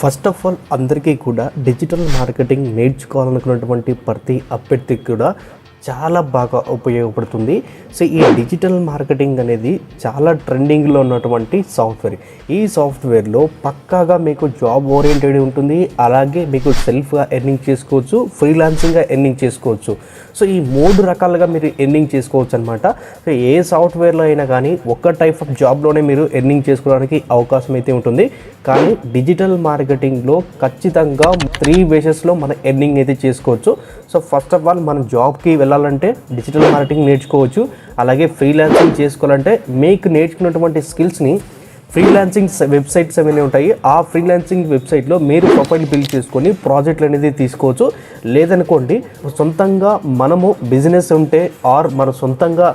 First of all అందరికీ కూడా digital marketing నేర్చుకోవాలనుకున్నటువంటి ప్రతి అభ్యర్థికి కూడా చాలా బాగా ఉపయోగపడుతుంది. సో ఈ డిజిటల్ మార్కెటింగ్ అనేది చాలా ట్రెండింగ్లో ఉన్నటువంటి సాఫ్ట్వేర్. ఈ సాఫ్ట్వేర్లో పక్కాగా మీకు జాబ్ ఓరియంటెడ్ ఉంటుంది, అలాగే మీకు సెల్ఫ్గా ఎర్నింగ్ చేసుకోవచ్చు, ఫ్రీలాన్సింగ్గా ఎర్నింగ్ చేసుకోవచ్చు. సో ఈ 3 రకాలుగా మీరు ఎర్నింగ్ చేసుకోవచ్చు అనమాట. సో ఏ సాఫ్ట్వేర్లో అయినా కానీ ఒక టైప్ ఆఫ్ జాబ్లోనే మీరు ఎర్నింగ్ చేసుకోవడానికి అవకాశం అయితే ఉంటుంది. కానీ డిజిటల్ మార్కెటింగ్లో ఖచ్చితంగా 3 వేసెస్లో మన ఎర్నింగ్ అయితే చేసుకోవచ్చు. సో ఫస్ట్ ఆఫ్ ఆల్ మనం జాబ్కి వెళ్ళాలంటే డిజిటల్ మార్కెటింగ్ నేర్చుకోవచ్చు. అలాగే ఫ్రీలాన్సింగ్ చేసుకోవాలంటే మీకు నేర్చుకున్నటువంటి స్కిల్స్ని ఫ్రీలాన్సింగ్ వెబ్సైట్స్ అవన్నీ ఉంటాయి. ఆ ఫ్రీలాన్సింగ్ వెబ్సైట్లో మీరు ప్రొఫైల్ బిల్డ్ చేసుకొని ప్రాజెక్టులు అనేది తీసుకోవచ్చు. లేదనుకోండి సొంతంగా మనము బిజినెస్ ఉంటే ఆర్ మన సొంతంగా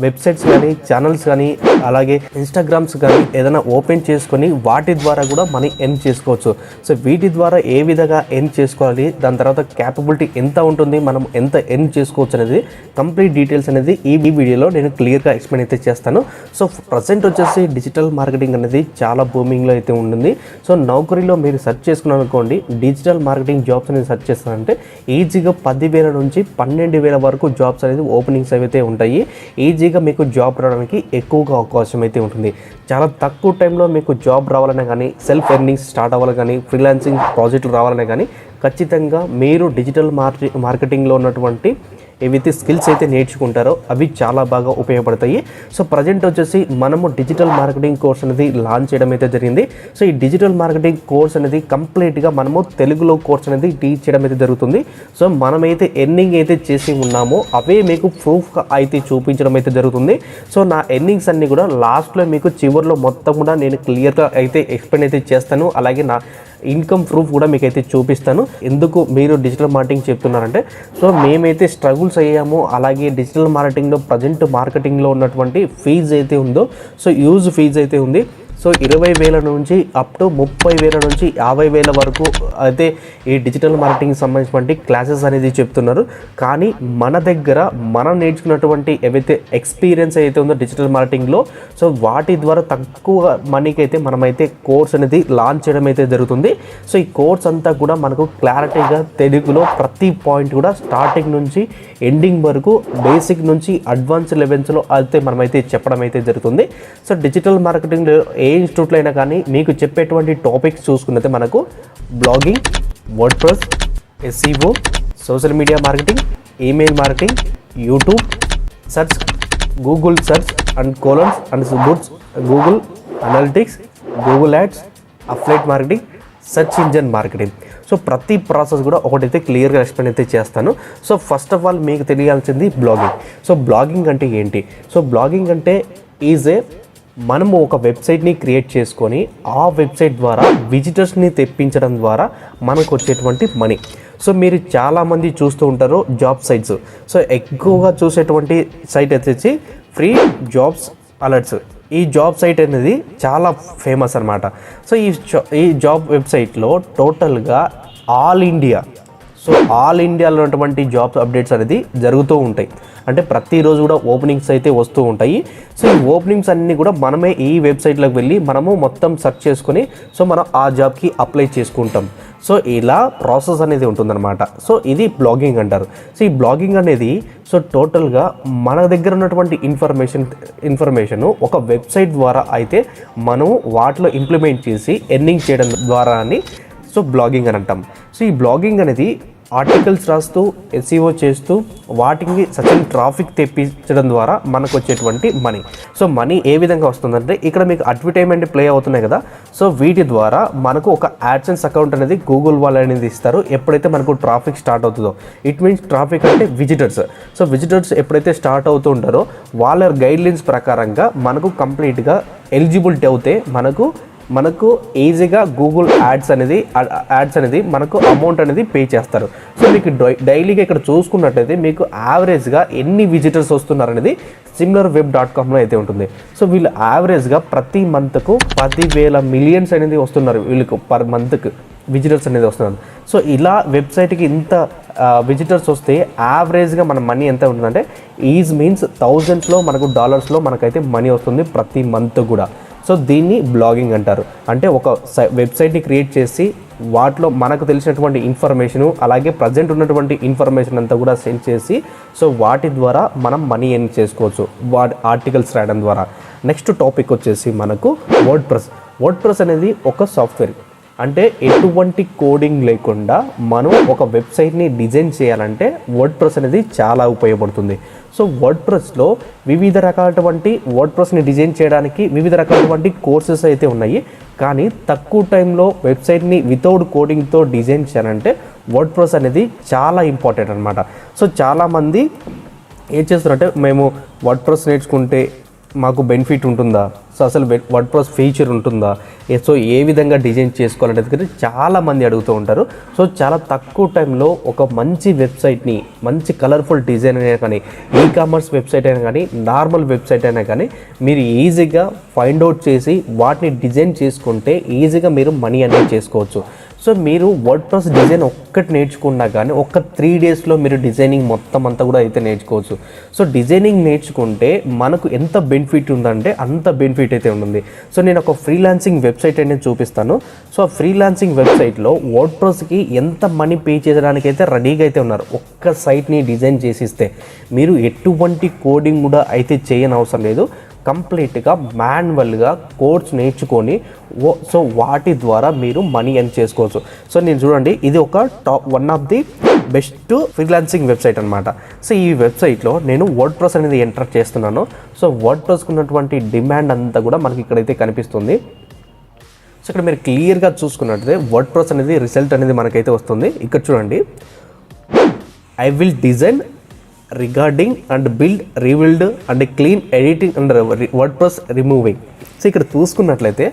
వెబ్సైట్స్ కానీ ఛానల్స్ కానీ అలాగే ఇన్స్టాగ్రామ్స్ కానీ ఏదైనా ఓపెన్ చేసుకొని వాటి ద్వారా కూడా మనీ ఎర్న్ చేసుకోవచ్చు. సో వీటి ద్వారా ఏ విధంగా ఎర్న్ చేసుకోవాలి, దాని తర్వాత క్యాపబిలిటీ ఎంత ఉంటుంది, మనం ఎంత ఎర్న్ చేసుకోవచ్చు అనేది కంప్లీట్ డీటెయిల్స్ అనేది ఈ వీడియోలో నేను క్లియర్గా ఎక్స్ప్లెయిన్ అయితే చేస్తాను. సో ప్రజెంట్ వచ్చేసి డిజిటల్ మార్కెటింగ్ అనేది చాలా బూమింగ్లో అయితే ఉంటుంది. సో నౌకరీలో మీరు సెర్చ్ చేసుకున్నాను అనుకోండి, డిజిటల్ మార్కెటింగ్ జాబ్స్ అనేది సెర్చ్ చేస్తానంటే ఈజీగా 10,000 నుంచి 12,000 వరకు జాబ్స్ అనేది ఓపెనింగ్స్ అయితే ఉంటాయి. ఈజీగా మీకు జాబ్ రావడానికి ఎక్కువగా అవకాశం అయితే ఉంటుంది. చాలా తక్కువ టైంలో మీకు జాబ్ రావాలనే కానీ, సెల్ఫ్ ఎర్నింగ్స్ స్టార్ట్ అవ్వాలని కానీ, ఫ్రీలాన్సింగ్ ప్రాజెక్టులు రావాలనే కానీ ఖచ్చితంగా మీరు డిజిటల్ మార్కెటింగ్లో ఉన్నటువంటి ఏవైతే స్కిల్స్ అయితే నేర్చుకుంటారో అవి చాలా బాగా ఉపయోగపడతాయి. సో ప్రజెంట్ వచ్చేసి మనము డిజిటల్ మార్కెటింగ్ కోర్స్ అనేది లాంచ్ చేయడం అయితే జరిగింది. సో ఈ డిజిటల్ మార్కెటింగ్ కోర్స్ అనేది కంప్లీట్గా మనము తెలుగులో కోర్స్ అనేది టీచ్ చేయడం అయితే జరుగుతుంది. సో మనమైతే ఎర్నింగ్ అయితే చేసి ఉన్నామో అవే మీకు ప్రూఫ్గా అయితే చూపించడం అయితే జరుగుతుంది. సో నా ఎర్నింగ్స్ అన్నీ కూడా లాస్ట్లో మీకు చివరిలో మొత్తం కూడా నేను క్లియర్గా అయితే ఎక్స్ప్లెయిన్ అయితే చేస్తాను. అలాగే నా ఇన్కమ్ ప్రూఫ్ కూడా మీకు అయితే చూపిస్తాను. ఎందుకు మీరు డిజిటల్ మార్కెటింగ్ చెప్తున్నారంటే, సో మేమైతే స్ట్రగుల్స్ అయ్యాము. అలాగే డిజిటల్ మార్కెటింగ్లో ఉన్నటువంటి ఫీజు అయితే ఉందో, సో యూజ్ ఫీజు అయితే ఉంది. సో 20,000 నుంచి అప్ టు 30,000 నుంచి 50,000 వరకు అయితే ఈ డిజిటల్ మార్కెటింగ్ సంబంధించినటువంటి క్లాసెస్ అనేది చెప్తున్నారు. కానీ మన దగ్గర మనం నేర్చుకున్నటువంటి ఏవైతే ఎక్స్పీరియన్స్ అయితే ఉందో డిజిటల్ మార్కెటింగ్లో, సో వాటి ద్వారా తక్కువ మనీకి అయితే మనమైతే కోర్స్ అనేది లాంచ్ చేయడం అయితే జరుగుతుంది. సో ఈ కోర్స్ అంతా కూడా మనకు క్లారిటీగా తెలుగులో ప్రతి పాయింట్ కూడా స్టార్టింగ్ నుంచి ఎండింగ్ వరకు బేసిక్ నుంచి అడ్వాన్స్ లెవెల్స్లో అయితే మనమైతే చెప్పడం అయితే జరుగుతుంది. సో డిజిటల్ మార్కెటింగ్లో ఏ ఇన్స్టిట్యూట్లో అయినా కానీ మీకు చెప్పేటువంటి టాపిక్స్ చూసుకున్నైతే మనకు blogging, WordPress, SEO, social media marketing, email marketing, YouTube search, Google search and colons and goods, Google analytics, Google ads, affiliate marketing, search engine marketing. So ప్రతి ప్రాసెస్ కూడా ఒకటైతే క్లియర్గా ఎక్స్ప్లెయిన్ అయితే చేస్తాను. సో ఫస్ట్ ఆఫ్ ఆల్ మీకు తెలియాల్సింది blogging. So blogging అంటే ఏంటి? So blogging అంటే మనము ఒక వెబ్సైట్ని క్రియేట్ చేసుకొని ఆ వెబ్సైట్ ద్వారా విజిటర్స్ని తెప్పించడం ద్వారా మనకు వచ్చేటువంటి మనీ. సో మీరు చాలామంది చూస్తూ ఉంటారు జాబ్ సైట్స్. సో ఎక్కువగా చూసేటువంటి సైట్ వచ్చేసి ఫ్రీ జాబ్స్ అలర్ట్స్. ఈ జాబ్ సైట్ అనేది చాలా ఫేమస్ అనమాట. సో ఈ జాబ్ వెబ్సైట్లో టోటల్గా ఆల్ ఇండియాలో ఉన్నటువంటి జాబ్స్ అప్డేట్స్ అనేది జరుగుతూ ఉంటాయి. అంటే ప్రతిరోజు కూడా ఓపెనింగ్స్ అయితే వస్తూ ఉంటాయి. సో ఈ ఓపెనింగ్స్ అన్నీ కూడా మనమే ఈ వెబ్సైట్లోకి వెళ్ళి మనము మొత్తం సెర్చ్ చేసుకొని సో మనం ఆ జాబ్కి అప్లై చేసుకుంటాం. సో ఇలా ప్రాసెస్ అనేది ఉంటుందన్నమాట. సో ఇది బ్లాగింగ్ అంటారు. సో ఈ బ్లాగింగ్ అనేది సో టోటల్గా మన దగ్గర ఉన్నటువంటి ఇన్ఫర్మేషన్ ఒక వెబ్సైట్ ద్వారా అయితే మనం వాటిలో ఇంప్లిమెంట్ చేసి ఎర్నింగ్ చేయడం ద్వారా అని సో బ్లాగింగ్ అని అంటాం. సో ఈ బ్లాగింగ్ అనేది ఆర్టికల్స్ రాస్తూ SEO చేస్తూ వాటికి సచిన్ ట్రాఫిక్ తెప్పించడం ద్వారా మనకు వచ్చేటువంటి మనీ. సో మనీ ఏ విధంగా వస్తుందంటే ఇక్కడ మీకు అడ్వర్టైజ్మెంట్ ప్లే అవుతున్నాయి కదా. సో వీటి ద్వారా మనకు ఒక యాడ్సెన్స్ అకౌంట్ అనేది గూగుల్ వాళ్ళు అనేది ఇస్తారు ఎప్పుడైతే మనకు ట్రాఫిక్ స్టార్ట్ అవుతుందో. ఇట్ మీన్స్ ట్రాఫిక్ అంటే విజిటర్స్. సో విజిటర్స్ ఎప్పుడైతే స్టార్ట్ అవుతూ ఉంటారో వాళ్ళ గైడ్లైన్స్ ప్రకారంగా మనకు కంప్లీట్గా ఎలిజిబిలిటీ అవుతే మనకు ఈజీగా గూగుల్ యాడ్స్ అనేది మనకు అమౌంట్ అనేది పే చేస్తారు. సో మీకు డైలీగా ఇక్కడ చూసుకున్నట్టయితే మీకు యావరేజ్గా ఎన్ని విజిటర్స్ వస్తున్నారనేది SimilarWeb.comలో అయితే ఉంటుంది. సో వీళ్ళు యావరేజ్గా ప్రతి మంత్కు 10,000 మిలియన్స్ అనేది వస్తున్నారు వీళ్ళకు పర్ మంత్కి విజిటర్స్ అనేది వస్తున్నారు. సో ఇలా వెబ్సైట్కి ఇంత విజిటర్స్ వస్తే యావరేజ్గా మన మనీ ఎంత ఉంటుందంటే మీన్స్ థౌజండ్స్లో మనకు డాలర్స్లో మనకైతే మనీ వస్తుంది ప్రతి మంత్ కూడా. సో దీన్ని బ్లాగింగ్ అంటారు. అంటే ఒక వెబ్సైట్ని క్రియేట్ చేసి వాటిలో మనకు తెలిసినటువంటి ఇన్ఫర్మేషను అలాగే ప్రజెంట్ ఉన్నటువంటి ఇన్ఫర్మేషన్ అంతా కూడా సెండ్ చేసి సో వాటి ద్వారా మనం మనీ ఎర్న్ చేసుకోవచ్చు వాటి ఆర్టికల్స్ రాయడం ద్వారా. నెక్స్ట్ టాపిక్ వచ్చేసి మనకు వర్డ్ ప్రెస్ అనేది ఒక సాఫ్ట్వేర్. అంటే ఎటువంటి కోడింగ్ లేకుండా మనం ఒక వెబ్సైట్ని డిజైన్ చేయాలంటే వర్డ్ ప్రెస్ అనేది చాలా ఉపయోగపడుతుంది. సో వర్డ్ ప్రెస్లో వివిధ రకాలటువంటి వర్డ్ ప్రెస్ని డిజైన్ చేయడానికి వివిధ రకాలటువంటి కోర్సెస్ అయితే ఉన్నాయి. కానీ తక్కువ టైంలో వెబ్సైట్ని వితౌట్ కోడింగ్తో డిజైన్ చేయాలంటే వర్డ్ ప్రెస్ అనేది చాలా ఇంపార్టెంట్ అనమాట. సో చాలామంది ఏం చేస్తారంటే మేము వర్డ్ ప్రెస్ నేర్చుకుంటే మాకు బెనిఫిట్ ఉంటుందా, సో అసలు వర్డ్ ప్రెస్ ఫీచర్ ఉంటుందా, సో ఏ విధంగా డిజైన్ చేసుకోవాలనేది చాలామంది అడుగుతూ ఉంటారు. సో చాలా తక్కువ టైంలో ఒక మంచి వెబ్సైట్ని మంచి కలర్ఫుల్ డిజైన్ అయినా కానీ ఈకామర్స్ వెబ్సైట్ అయినా కానీ నార్మల్ వెబ్సైట్ అయినా కానీ మీరు ఈజీగా ఫైండ్ అవుట్ చేసి వాటిని డిజైన్ చేసుకుంటే ఈజీగా మీరు మనీ అనేది చేసుకోవచ్చు. సో మీరు వర్డ్ ప్రెస్ డిజైన్ ఒక్కటి నేర్చుకున్నా కానీ ఒక 3 డేస్లో మీరు డిజైనింగ్ మొత్తం అంతా కూడా అయితే నేర్చుకోవచ్చు. సో డిజైనింగ్ నేర్చుకుంటే మనకు ఎంత బెనిఫిట్ ఉందంటే అంత బెనిఫిట్ అయితే ఉంటుంది. సో నేను ఒక ఫ్రీలాన్సింగ్ వెబ్సైట్ అనేది చూపిస్తాను. సో ఆ ఫ్రీలాన్సింగ్ వెబ్సైట్లో వర్డ్ ప్రెస్కి ఎంత మనీ పే చేయడానికి అయితే రెడీగా అయితే ఉన్నారు. ఒక్క సైట్ని డిజైన్ చేసిస్తే మీరు ఎటువంటి కోడింగ్ కూడా అయితే చేయని అవసరం లేదు. కంప్లీట్గా మాన్యువల్గా కోర్స్ నేర్చుకొని సో వాటి ద్వారా మీరు మనీ ఎర్న్ చేసుకోవచ్చు. సో నేను చూడండి, ఇది ఒక one of the best freelancing website అనమాట. సో ఈ వెబ్సైట్లో నేను వర్డ్ ప్రెస్ అనేది ఎంటర్ చేస్తున్నాను. సో వర్డ్ ప్రెస్కి ఉన్నటువంటి డిమాండ్ అంతా కూడా మనకి ఇక్కడైతే కనిపిస్తుంది. సో ఇక్కడ మీరు క్లియర్గా చూసుకున్నట్లయితే వర్డ్ ప్రెస్ అనేది రిజల్ట్ అనేది మనకైతే వస్తుంది. ఇక్కడ చూడండి, I will design regarding and build rebuild and clean editing and word press removing. So ఇక్కడ చూసుకున్నట్లయితే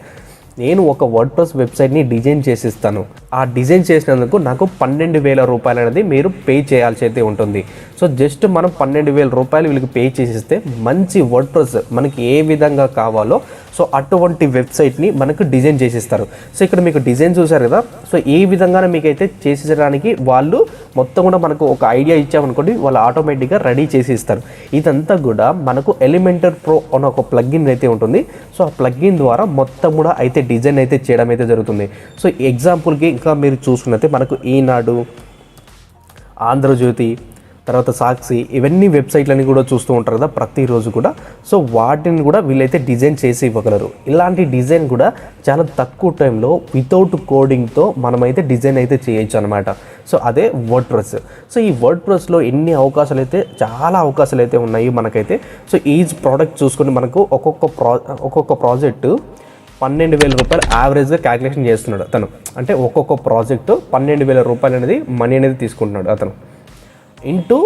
నేను ఒక వర్డ్ ప్రెస్ వెబ్సైట్ని డిజైన్ చేసిస్తాను. ఆ డిజైన్ చేసినందుకు నాకు 12,000 రూపాయలు అనేది మీరు పే చేయాల్సి అయితే ఉంటుంది. సో జస్ట్ మనం 12,000 రూపాయలు వీళ్ళకి పే చేసిస్తే మంచి వర్డ్ ప్రెస్ మనకి ఏ విధంగా కావాలో సో అటువంటి వెబ్సైట్ని మనకు డిజైన్ చేసిస్తారు. సో ఇక్కడ మీకు డిజైన్ చూసారు కదా, సో ఈ విధంగానే మీకైతే చేసేయడానికి వాళ్ళు మొత్తం కూడా మనకు ఒక ఐడియా ఇచ్చామనుకోండి, వాళ్ళు ఆటోమేటిక్గా రెడీ చేసి ఇస్తారు. ఇదంతా కూడా మనకు ఎలిమెంటర్ ప్రో అనే ఒక ప్లగ్ఇన్ అయితే ఉంటుంది. సో ఆ ప్లగ్ఇన్ ద్వారా మొత్తం కూడా అయితే డిజైన్ అయితే చేయడం అయితే జరుగుతుంది. సో ఎగ్జాంపుల్కి ఇంకా మీరు చూసుకున్నట్లయితే మనకు ఈనాడు, ఆంధ్రజ్యోతి, తర్వాత సాక్షి, ఇవన్నీ వెబ్సైట్లని కూడా చూస్తూ ఉంటారు కదా ప్రతిరోజు కూడా. సో వాటిని కూడా వీళ్ళైతే డిజైన్ చేసి ఇవ్వగలరు. ఇలాంటి డిజైన్ కూడా చాలా తక్కువ టైంలో వితౌట్ కోడింగ్తో మనమైతే డిజైన్ అయితే చేయొచ్చు అనమాట. సో అదే వర్డ్ ప్రెస్. సో ఈ వర్డ్ ప్రెస్లో ఎన్ని అవకాశాలు అయితే చాలా అవకాశాలు అయితే ఉన్నాయి మనకైతే. సో ఈచ్ ప్రోడక్ట్ చూసుకొని మనకు ఒక్కొక్క ప్రాజెక్టు 12,000 రూపాయలు యావరేజ్గా క్యాలిక్యులేషన్ చేస్తున్నాడు అతను. అంటే ఒక్కొక్క ప్రాజెక్టు 12,000 రూపాయలు అనేది మనీ అనేది తీసుకుంటున్నాడు అతను. ఇంటూ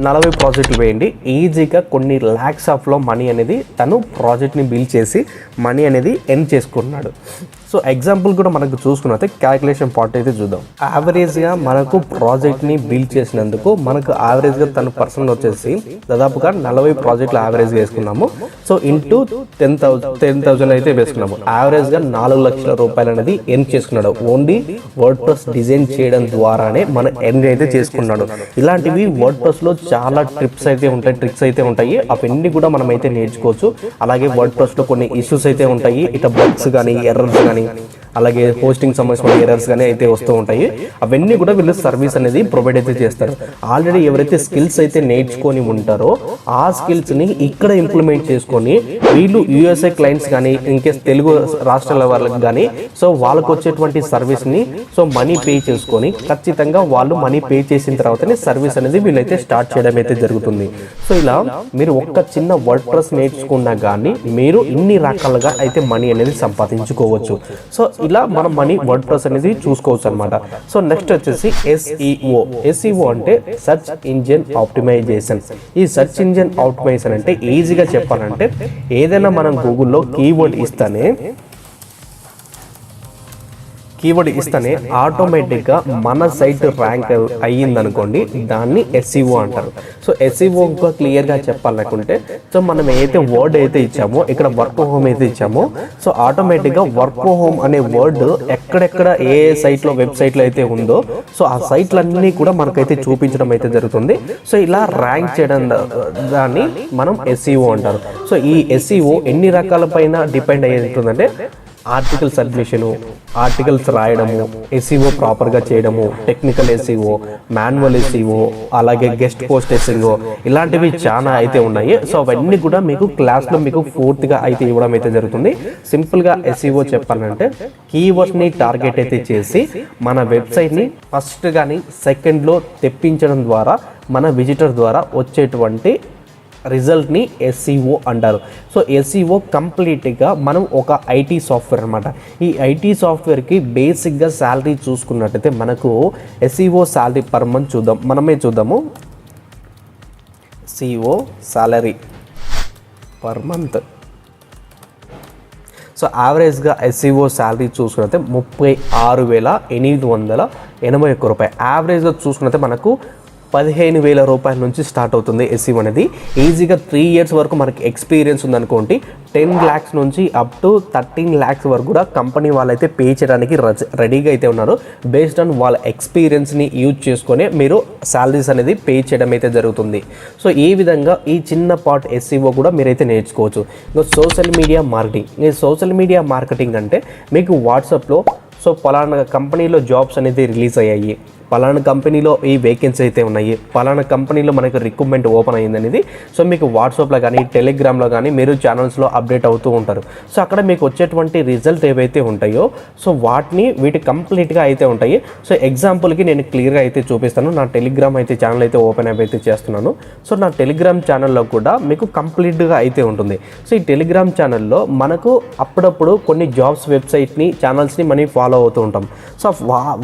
40 ప్రాజెక్టులు వేయండి, ఈజీగా కొన్ని ల్యాక్స్ ఆఫ్లో మనీ అనేది తను ప్రాజెక్ట్ని బిల్డ్ చేసి మనీ అనేది ఎర్న్ చేసుకుంటున్నాడు. సో ఎగ్జాంపుల్ కూడా మనకు చూసుకున్నట్లయితే క్యాలిక్యులేషన్ పార్ట్ అయితే చూద్దాం. యావరేజ్గా మనకు ప్రాజెక్ట్ని బిల్డ్ చేసినందుకు మనకు యావరేజ్గా తన పర్సనల్ వచ్చేసి దాదాపుగా 40 ప్రాజెక్టులు యావరేజ్గా వేసుకున్నాము. సో ఇంటూ 10,000 అయితే వేసుకున్నాము. యావరేజ్గా 4 లక్షల రూపాయలు అనేది ఎర్న్ చేసుకున్నాడు. ఓన్లీ వర్డ్ ప్రెస్ డిజైన్ చేయడం ద్వారానే మనం ఎర్న్ అయితే చేసుకున్నాడు. ఇలాంటివి వర్డ్ ప్రెస్లో చాలా ట్రిక్స్ అయితే ఉంటాయి. అవన్నీ కూడా మనం అయితే నేర్చుకోవచ్చు. అలాగే వర్డ్ ప్రెస్లో కొన్ని ఇష్యూస్ అయితే ఉంటాయి, ఇట్లా బగ్స్ కానీ ఎర్రర్స్ కానీ అలాగే హోస్టింగ్ సంబంధించిన ఎర్రర్స్ కానీ అయితే వస్తూ ఉంటాయి. అవన్నీ కూడా వీళ్ళు సర్వీస్ అనేది ప్రొవైడ్ అయితే చేస్తారు. ఆల్రెడీ ఎవరైతే స్కిల్స్ అయితే నేర్చుకొని ఉంటారో ఆ స్కిల్స్ని ఇక్కడ ఇంప్లిమెంట్ చేసుకొని వీళ్ళు యూఎస్ఏ క్లయింట్స్ కానీ ఇన్కేస్ తెలుగు రాష్ట్రాల వాళ్ళకి కానీ సో వాళ్ళకు వచ్చేటువంటి సర్వీస్ని సో మనీ పే చేసుకొని ఖచ్చితంగా వాళ్ళు మనీ పే చేసిన తర్వాతనే సర్వీస్ అనేది వీళ్ళైతే స్టార్ట్ చేయడం అయితే జరుగుతుంది. సో ఇలా మీరు ఒక్క చిన్న వర్డ్ ప్రెస్ నేర్చుకున్నా కానీ మీరు ఇన్ని రకాలుగా అయితే మనీ అనేది సంపాదించుకోవచ్చు. సో ఇలా మనం మనీ వర్డ్ ప్రెస్ అనేది చూసుకోవచ్చు అనమాట. సో నెక్స్ట్ వచ్చేసి ఎస్ఈఓ అంటే సెర్చ్ ఇంజిన్ ఆప్టిమైజేషన్. ఈ సెర్చ్ ఇంజిన్ ఆప్టిమైజేషన్ అంటే ఈజీగా చెప్పాలంటే ఏదైనా మనం గూగుల్లో కీవర్డ్ కీవర్డ్ ఇస్తేనే ఆటోమేటిక్గా మన సైట్ ర్యాంక్ అయ్యిందనుకోండి, దాన్ని SEO అంటారు. సో SEO ఇంకా క్లియర్గా చెప్పాలనుకుంటే, సో మనం ఏదైతే వర్డ్ అయితే ఇచ్చామో, ఇక్కడ వర్క్ హోమ్ అయితే ఇచ్చామో, సో ఆటోమేటిక్గా వర్క్ హోమ్ అనే వర్డ్ ఎక్కడెక్కడ ఏ సైట్లో వెబ్సైట్లో అయితే ఉందో, సో ఆ సైట్లన్నీ కూడా మనకైతే చూపించడం అయితే జరుగుతుంది. సో ఇలా ర్యాంక్ చేయడం దాన్ని మనం SEO అంటారు. సో ఈ SEO ఎన్ని రకాల పైన డిపెండ్ అయ్యి ఉంటుందంటే, ఆర్టికల్ సబ్మిషను, ఆర్టికల్స్ రాయడము, SEO ప్రాపర్గా చేయడము, టెక్నికల్ SEO, మాన్యువల్ SEO, అలాగే గెస్ట్ పోస్ట్ SEO, ఇలాంటివి చాలా అయితే ఉన్నాయి. సో అవన్నీ కూడా మీకు క్లాస్లో మీకు పూర్తిగా అయితే ఇవ్వడం అయితే జరుగుతుంది. సింపుల్గా SEO చెప్పాలంటే కీవర్డ్స్ని టార్గెట్ అయితే చేసి మన వెబ్సైట్ని ఫస్ట్ కానీ సెకండ్లో తెప్పించడం ద్వారా మన విజిటర్ ద్వారా వచ్చేటువంటి రిజల్ట్ని SEO అంటారు. సో SEO కంప్లీట్గా మనం ఒక IT సాఫ్ట్వేర్ అనమాట. ఈ IT సాఫ్ట్వేర్కి బేసిక్గా శాలరీ చూసుకున్నట్టయితే మనకు SEO శాలరీ పర్ మంత్ మనమే చూద్దాము. SEO salary per month. So యావరేజ్గా SEO శాలరీ చూసుకున్నట్లయితే 36,881 రూపాయలు. యావరేజ్గా చూసుకున్నట్లయితే మనకు 15,000 రూపాయల నుంచి స్టార్ట్ అవుతుంది SEO అనేది. ఈజీగా 3 years వరకు మనకి ఎక్స్పీరియన్స్ ఉందనుకోండి, 10 lakhs నుంచి అప్ టు 13 lakhs వరకు కూడా కంపెనీ వాళ్ళైతే పే చేయడానికి రెడీగా అయితే ఉన్నారు. బేస్డ్ ఆన్ వాళ్ళ ఎక్స్పీరియన్స్ని యూజ్ చేసుకొని మీరు శాలరీస్ అనేది పే చేయడం అయితే జరుగుతుంది. సో ఈ విధంగా ఈ చిన్న పార్ట్ SEO కూడా మీరైతే నేర్చుకోవచ్చు. ఇంకా సోషల్ మీడియా మార్కెటింగ్. ఈ సోషల్ మీడియా మార్కెటింగ్ అంటే మీకు వాట్సాప్లో సో పలానా కంపెనీలో జాబ్స్ అనేది రిలీజ్ అయ్యాయి, పలానా కంపెనీలో ఈ వేకెన్సీ అయితే ఉన్నాయి, పలానా కంపెనీలో మనకు రిక్రూట్మెంట్ ఓపెన్ అయ్యింది అనేది సో మీకు వాట్సాప్లో కానీ టెలిగ్రామ్లో కానీ మీరు ఛానల్స్లో అప్డేట్ అవుతూ ఉంటారు. సో అక్కడ మీకు వచ్చేటువంటి రిజల్ట్ ఏవైతే ఉంటాయో సో వీటి కంప్లీట్గా అయితే ఉంటాయి. సో ఎగ్జాంపుల్కి నేను క్లియర్గా అయితే చూపిస్తాను. నా టెలిగ్రామ్ అయితే ఛానల్ అయితే ఓపెన్ అయితే చేస్తున్నాను. సో నా టెలిగ్రామ్ ఛానల్లో కూడా మీకు కంప్లీట్గా అయితే ఉంటుంది. సో ఈ టెలిగ్రామ్ ఛానల్లో మనకు అప్పుడప్పుడు కొన్ని జాబ్స్ వెబ్సైట్ని ఛానల్స్ని మనం ఫాలో అవుతూ ఉంటాం. సో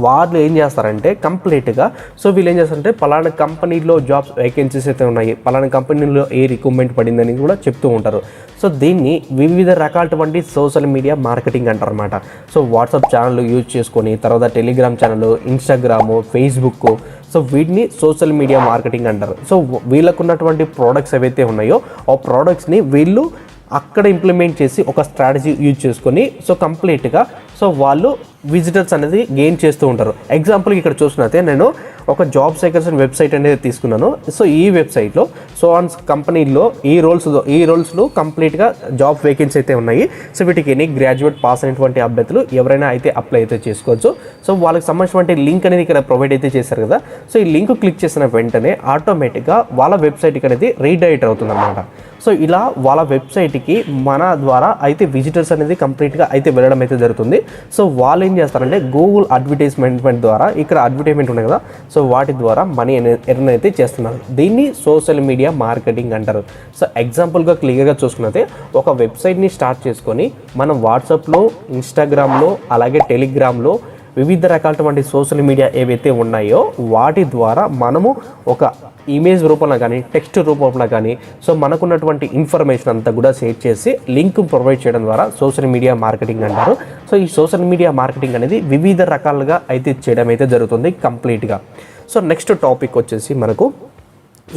వాళ్ళు ఏం చేస్తారంటే కంప్లీట్గా సో వీళ్ళు ఏం చేస్తారంటే పలానా కంపెనీలో జాబ్స్ వేకెన్సీస్ అయితే ఉన్నాయి, పలానా కంపెనీలో ఏ రిక్రూట్మెంట్ పడిందని కూడా చెప్తూ ఉంటారు. సో దీన్ని వివిధ రకాలటువంటి సోషల్ మీడియా మార్కెటింగ్ అంటారు అనమాట. సో వాట్సాప్ ఛానల్ యూజ్ చేసుకొని, తర్వాత Telegram channel, Instagram, Facebook, so వీటిని సోషల్ మీడియా మార్కెటింగ్ అంటారు. సో వీళ్ళకు ఉన్నటువంటి ప్రోడక్ట్స్ ఏవైతే ఉన్నాయో ఆ ప్రోడక్ట్స్ని వీళ్ళు అక్కడ ఇంప్లిమెంట్ చేసి ఒక స్ట్రాటజీ యూజ్ చేసుకొని సో కంప్లీట్గా సో వాళ్ళు విజిటర్స్ అనేది గెయిన్ చేస్తూ ఉంటారు. ఎగ్జాంపుల్కి ఇక్కడ చూసినట్టే నేను ఒక జాబ్ సైకిల్స్ వెబ్సైట్ అనేది తీసుకున్నాను. సో ఈ వెబ్సైట్లో సో ఆన్ కంపెనీలో ఈ రోల్స్లో కంప్లీట్గా జాబ్ వేకెన్సీ అయితే ఉన్నాయి. సో వీటికి ఎనీ గ్రాడ్యుయేట్ పాస్ అయినటువంటి అభ్యర్థులు ఎవరైనా అయితే అప్లై అయితే చేసుకోవచ్చు. సో వాళ్ళకి సంబంధించినటువంటి లింక్ అనేది ఇక్కడ ప్రొవైడ్ అయితే చేశారు కదా. సో ఈ లింక్ క్లిక్ చేసిన వెంటనే ఆటోమేటిక్గా వాళ్ళ వెబ్సైట్కి అనేది రీడైరెక్ట్ అవుతుంది అనమాట. సో ఇలా వాళ్ళ వెబ్సైట్కి మన ద్వారా అయితే విజిటర్స్ అనేది కంప్లీట్గా అయితే వెళ్ళడం అయితే జరుగుతుంది. సో వాళ్ళు ఏం చేస్తారంటే గూగుల్ అడ్వర్టైజ్మెంట్ ద్వారా ఇక్కడ అడ్వర్టైజ్మెంట్ ఉన్నాయి కదా, సో వాటి ద్వారా మనీ ఎర్న్ అయితే చేస్తున్నారు. దీన్ని సోషల్ మీడియా మార్కెటింగ్ అంటారు. సో ఎగ్జాంపుల్గా క్లియర్గా చూసుకున్నట్టే ఒక వెబ్సైట్ని స్టార్ట్ చేసుకొని మనం వాట్సాప్లో, ఇన్స్టాగ్రామ్లో, అలాగే టెలిగ్రామ్లో వివిధ రకాలటువంటి సోషల్ మీడియా ఏవైతే ఉన్నాయో వాటి ద్వారా మనము ఒక ఇమేజ్ రూపంలో కానీ టెక్స్ట్ రూపంలో కానీ సో మనకున్నటువంటి ఇన్ఫర్మేషన్ అంతా కూడా షేర్ చేసి లింక్ ప్రొవైడ్ చేయడం ద్వారా సోషల్ మీడియా మార్కెటింగ్ అంటారు. సో ఈ సోషల్ మీడియా మార్కెటింగ్ అనేది వివిధ రకాలుగా అయితే చేయడం అయితే జరుగుతుంది కంప్లీట్గా. సో నెక్స్ట్ టాపిక్ వచ్చేసి మనకు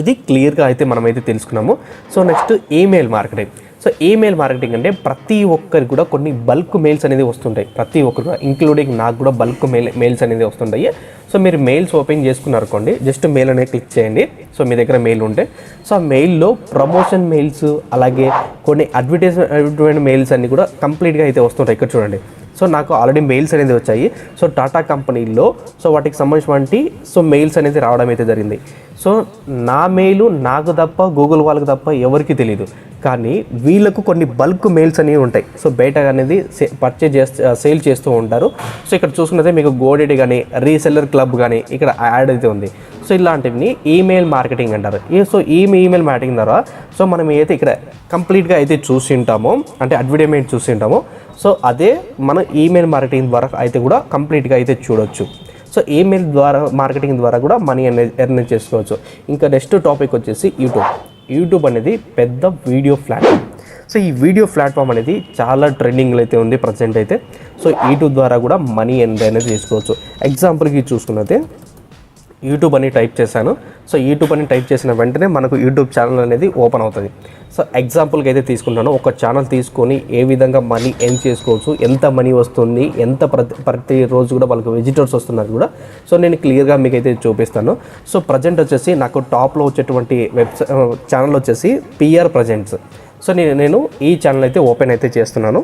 ఇది క్లియర్గా అయితే మనమైతే తెలుసుకున్నాము. So next email marketing. So email marketing అంటే ప్రతి ఒక్కరికి కూడా కొన్ని బల్క్ మెయిల్స్ అనేది వస్తుంటాయి. ప్రతి ఒక్కరు కూడా ఇంక్లూడింగ్ నాకు కూడా బల్క్ మెయిల్స్ అనేది వస్తుంటాయి. సో మీరు మెయిల్స్ ఓపెన్ చేసుకున్నారనుకోండి, జస్ట్ మెయిల్ అనేది క్లిక్ చేయండి. సో మీ దగ్గర మెయిల్ ఉంటే సో ఆ మెయిల్లో ప్రమోషన్ మెయిల్స్ అలాగే కొన్ని అడ్వర్టైజ్మెంట్ మెయిల్స్ అన్నీ కూడా కంప్లీట్గా అయితే వస్తుంటాయి. ఇక్కడ చూడండి. సో నాకు ఆల్రెడీ మెయిల్స్ అనేది వచ్చాయి. సో టాటా కంపెనీలో సో వాటికి సంబంధించినటువంటి సో మెయిల్స్ అనేది రావడం అయితే జరిగింది. సో నా మెయిల్ నాకు తప్ప గూగుల్ వాళ్ళకి తప్ప ఎవరికి తెలియదు, కానీ వీళ్ళకు కొన్ని బల్క్ మెయిల్స్ అనేవి ఉంటాయి. సో బయట అనేది సేల్ చేస్తూ ఉంటారు. సో ఇక్కడ చూసుకున్నదే మీకు గోడెడ్ కానీ రీసెల్లర్ క్లబ్ కానీ ఇక్కడ యాడ్ అయితే ఉంది. సో ఇలాంటివి ఈమెయిల్ మార్కెటింగ్ అంటారు. సో ఈ ఈమెయిల్ మార్కెటింగ్ ద్వారా సో మనం ఏదైతే ఇక్కడ కంప్లీట్గా అయితే చూసి ఉంటామో అంటే అడ్వర్టైజ్మెంట్ చూసి ఉంటామో సో అదే మనం ఈమెయిల్ మార్కెటింగ్ ద్వారా అయితే కూడా కంప్లీట్గా అయితే చూడొచ్చు. సో ఈమెయిల్ ద్వారా మార్కెటింగ్ ద్వారా కూడా మనీ ఎర్న్ చేసుకోవచ్చు. ఇంకా నెక్స్ట్ టాపిక్ వచ్చేసి యూట్యూబ్ అనేది పెద్ద వీడియో ప్లాట్ఫామ్. సో సో ఈ వీడియో ప్లాట్ఫామ్ అనేది చాలా ట్రెండింగ్లో అయితే ఉంది ప్రజెంట్ అయితే. సో యూట్యూబ్ ద్వారా కూడా మనీ అనేది చేసుకోవచ్చు. ఎగ్జాంపుల్కి చూసుకున్నైతే యూట్యూబ్ అని టైప్ చేశాను. సో యూట్యూబ్ అని టైప్ చేసిన వెంటనే మనకు యూట్యూబ్ ఛానల్ అనేది ఓపెన్ అవుతుంది. సో ఎగ్జాంపుల్కి అయితే తీసుకుంటాను, ఒక ఛానల్ తీసుకొని ఏ విధంగా మనీ ఎర్న్ చేసుకోవచ్చు, ఎంత మనీ వస్తుంది, ఎంత ప్రతిరోజు కూడా వాళ్ళకి విజిటర్స్ వస్తున్నారు కూడా సో నేను క్లియర్గా మీకు అయితే చూపిస్తాను. సో ప్రజెంట్ వచ్చేసి నాకు టాప్లో వచ్చేటువంటి ఛానల్ వచ్చేసి పిఆర్ ప్రజెంట్స్. సో నేను ఈ ఛానల్ అయితే ఓపెన్ అయితే చేస్తున్నాను.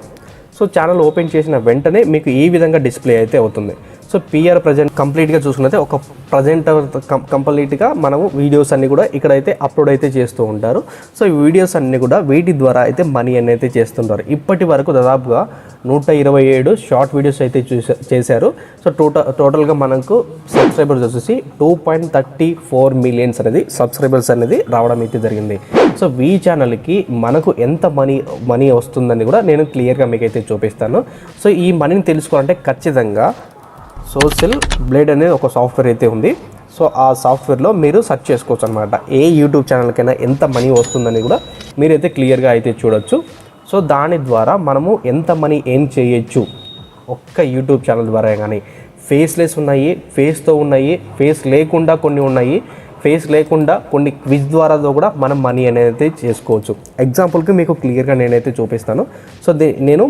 సో ఛానల్ ఓపెన్ చేసిన వెంటనే మీకు ఈ విధంగా డిస్ప్లే అయితే అవుతుంది. సో పిఆర్ ప్రజెంట్ కంప్లీట్గా చూసుకున్నైతే ఒక ప్రజెంటర్ కంప్లీట్గా మనము వీడియోస్ అన్నీ కూడా ఇక్కడైతే అప్లోడ్ అయితే చేస్తూ ఉంటారు. సో ఈ వీడియోస్ అన్నీ కూడా వీటి ద్వారా అయితే మనీ అని అయితే చేస్తుంటారు. ఇప్పటి వరకు దాదాపుగా 127 షార్ట్ వీడియోస్ అయితే చేశారు. సో టోటల్గా మనకు సబ్స్క్రైబర్స్ వచ్చేసి 2.34 మిలియన్స్ అనేది సబ్స్క్రైబర్స్ అనేది రావడం అయితే జరిగింది. సో ఈ ఛానల్కి మనకు ఎంత మనీ వస్తుందని కూడా నేను క్లియర్గా మీకు అయితే చూపిస్తాను. సో ఈ మనీని తెలుసుకోవాలంటే ఖచ్చితంగా సోషల్ బ్లేడ్ అనేది ఒక సాఫ్ట్వేర్ అయితే ఉంది. సో ఆ సాఫ్ట్వేర్లో మీరు సెర్చ్ చేసుకోవచ్చు అనమాట. ఏ యూట్యూబ్ ఛానల్కైనా ఎంత మనీ వస్తుందని కూడా మీరైతే క్లియర్గా అయితే చూడొచ్చు. సో దాని ద్వారా మనము ఎంత మనీ ఏం చేయొచ్చు ఒక్క యూట్యూబ్ ఛానల్ ద్వారా. కానీ ఫేస్లెస్ ఉన్నాయి, ఫేస్తో ఉన్నాయి, ఫేస్ లేకుండా కొన్ని ఉన్నాయి, ఫేస్ లేకుండా కొన్ని క్విజ్ ద్వారా కూడా మనం మనీ అనేది చేసుకోవచ్చు. ఎగ్జాంపుల్కి మీకు క్లియర్గా నేనైతే చూపిస్తాను. సో నేను